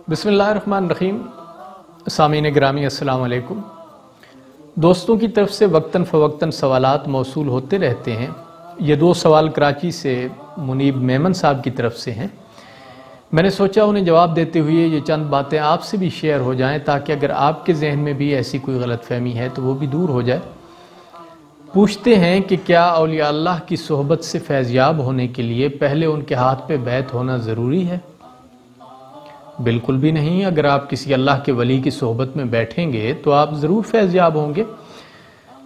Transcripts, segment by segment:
बिस्मिल्लाहिर्रहमानिर्रहीम। सामीन ग्रामी अस्सलाम वालेकुम। दोस्तों की तरफ से वक्तन फ़वक्तन सवालात मौसूल होते रहते हैं। ये दो सवाल कराची से मुनीब मेमन साहब की तरफ से हैं। मैंने सोचा उन्हें जवाब देते हुए ये चंद बातें आपसे भी शेयर हो जाएं, ताकि अगर आपके जहन में भी ऐसी कोई गलतफहमी है तो वो भी दूर हो जाए। पूछते हैं कि क्या औलिया अल्लाह की सोहबत से फैज़याब होने के लिए पहले उनके हाथ पे बैत होना ज़रूरी है? बिल्कुल भी नहीं। अगर आप किसी अल्लाह के वली की सोहबत में बैठेंगे तो आप ज़रूर फैज़याब होंगे।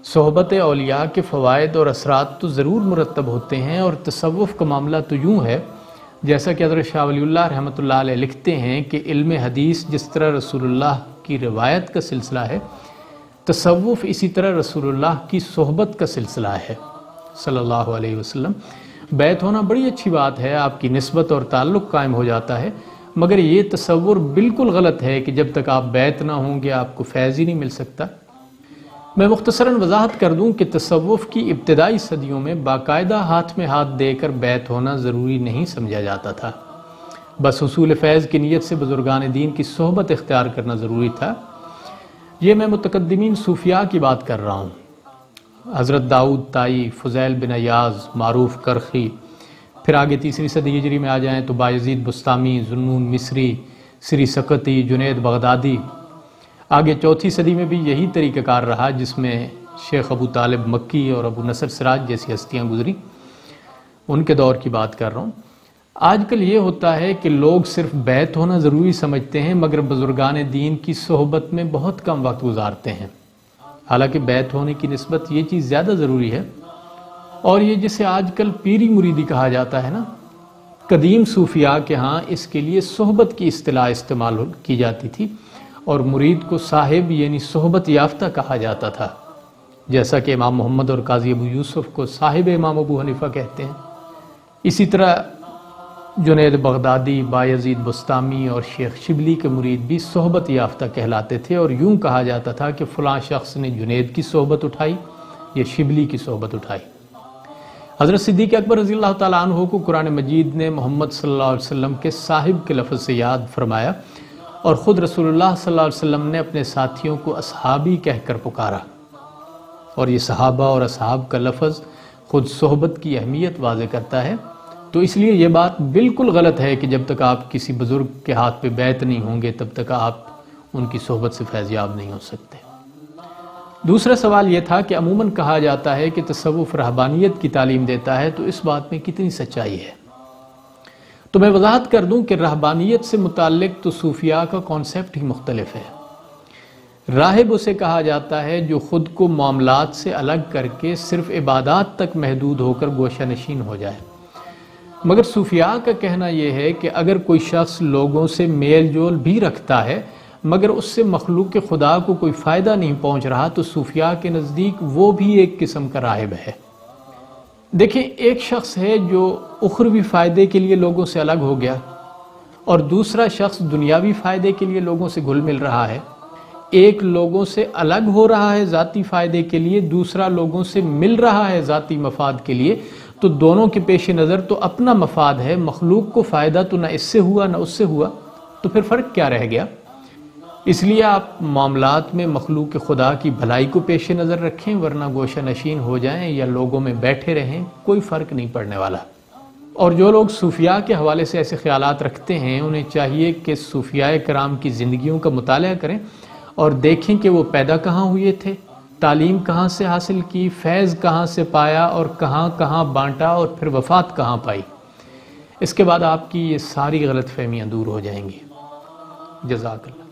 सोहबत औलिया के फ़वाइद और असरात तो ज़रूर मुरतब होते हैं। और तसव्वुफ़ का मामला तो यूँ है, जैसा कि हज़रत शाह वलीउल्लाह रहमतुल्लाह अलैह लिखते हैं कि इल्म हदीस जिस तरह रसूलुल्लाह की रिवायत का सिलसिला है, तसव्वुफ़ इसी तरह रसूलुल्लाह की सोहबत का सिलसिला है सल्लल्लाहु अलैहि वसल्लम। बैत होना बड़ी अच्छी बात है, आपकी निस्बत और ताल्लुक़ कायम हो जाता है। मगर ये तसव्वुर बिल्कुल गलत है कि जब तक आप बैत ना होंगे आपको फैज़ ही नहीं मिल सकता। मैं मुख्तसरन वजाहत कर दूं कि तसव्वुफ़ की इब्तिदाई सदियों में बाकायदा हाथ में हाथ देकर बैत होना ज़रूरी नहीं समझा जाता था। बस हुसूल फैज़ की नीयत से बुज़ुर्गान दीन की सोहबत इख्तियार करना ज़रूरी था। ये मैं मुतक़द्दिमीन सूफिया की बात कर रहा हूँ। हज़रत दाऊद ताई, फ़ुज़ैल बिन अयाज़, मारूफ़ करखी, फिर आगे तीसरी सदी हिजरी में आ जाएँ तो बायज़ीद बुस्तामी, ज़ुन्नून मिस्री, श्री सकती, जुनैद बगदादी। आगे चौथी सदी में भी यही तरीक़ाकार रहा, जिसमें शेख अबू तालिब मक्की और अबू नसर सिराज जैसी हस्तियाँ गुजरी। उनके दौर की बात कर रहा हूँ। आजकल ये होता है कि लोग सिर्फ बैत होना ज़रूरी समझते हैं, मगर बुज़ुर्गान दीन की सोहबत में बहुत कम वक्त गुजारते हैं। हालांकि बैत होने की निस्बत ये चीज़ ज़्यादा ज़रूरी है। और ये जिसे आजकल पीरी मुरीदी कहा जाता है ना, कदीम सूफिया के यहाँ इसके लिए सोहबत की इस्तिलाह इस्तेमाल की जाती थी और मुरीद को साहिब यानी सोहबत याफ्ता कहा जाता था, जैसा कि इमाम मोहम्मद और काजी अबू यूसुफ को साहिब इमाम अबू हनीफा कहते हैं। इसी तरह जुनैद बगदादी, बायज़ीद बुस्तामी और शेख शिबली के मुरीद भी सोहबत याफ्ता कहलाते थे। और यूँ कहा जाता था कि फ़लाँ शख्स ने जुनैद की सोहबत उठाई या शिबली की सोहबत उठाई। हज़रत सिद्दीक़ अकबर रज़ियल्लाहु ताला अन्हु को कुरान मजीद ने मोहम्मद सल्लल्लाहु अलैहि वसल्लम के साहिब के लफ्ज़ से याद फरमाया और ख़ुद रसूलुल्लाह सल्लल्लाहु अलैहि वसल्लम ने अपने साथियों को असहाबी कहकर पुकारा। और ये सहाबा और असहाब का लफ्ज़ ख़ुद सोहबत की अहमियत वाज़े करता है। तो इसलिए ये बात बिल्कुल गलत है कि जब तक आप किसी बुज़ुर्ग के हाथ पे बैत नहीं होंगे तब तक आप उनकी सोहबत से फैज़याब नहीं हो सकते। दूसरा सवाल ये था कि अमूमन कहा जाता है कि तसव्वुफ़ रहबानियत की तालीम देता है, तो इस बात में कितनी सच्चाई है? तो मैं वजाहत कर दूं कि रहबानियत से मुताल्लिक़ तो सूफिया का कॉन्सेप्ट ही मुख्तलिफ है। राहिब उसे कहा जाता है जो ख़ुद को मामलात से अलग करके सिर्फ़ इबादात तक महदूद होकर गोशा नशीन हो जाए। मगर सूफिया का कहना यह है कि अगर कोई शख्स लोगों से मेल जोल भी रखता है मगर उससे मखलूक के खुदा को कोई फ़ायदा नहीं पहुँच रहा, तो सूफिया के नज़दीक वो भी एक किस्म का राहिब है। देखिए, एक शख्स है जो उखरवी फ़ायदे के लिए लोगों से अलग हो गया और दूसरा शख्स दुनियावी फ़ायदे के लिए लोगों से घुल मिल रहा है। एक लोगों से अलग हो रहा है ज़ाती फ़ायदे के लिए, दूसरा लोगों से मिल रहा है ज़ाती मफाद के लिए। तो दोनों के पेश नज़र तो अपना मफाद है, मखलूक को फ़ायदा तो ना इससे हुआ ना उससे हुआ, तो फिर फ़र्क क्या रह गया? इसलिए आप मामलात में मखलूक खुदा की भलाई को पेश नज़र रखें, वरना गोशा नशीन हो जाएं या लोगों में बैठे रहें, कोई फ़र्क नहीं पड़ने वाला। और जो लोग सूफिया के हवाले से ऐसे ख्यालात रखते हैं, उन्हें चाहिए कि सूफिया कराम की ज़िंदगियों का मुताला करें और देखें कि वो पैदा कहाँ हुए थे, तालीम कहाँ से हासिल की, फैज़ कहाँ से पाया और कहाँ कहाँ बांटा और फिर वफ़ात कहाँ पाई। इसके बाद आपकी ये सारी गलत फहमियाँ दूर हो जाएंगी। जज़ाकल्लाह।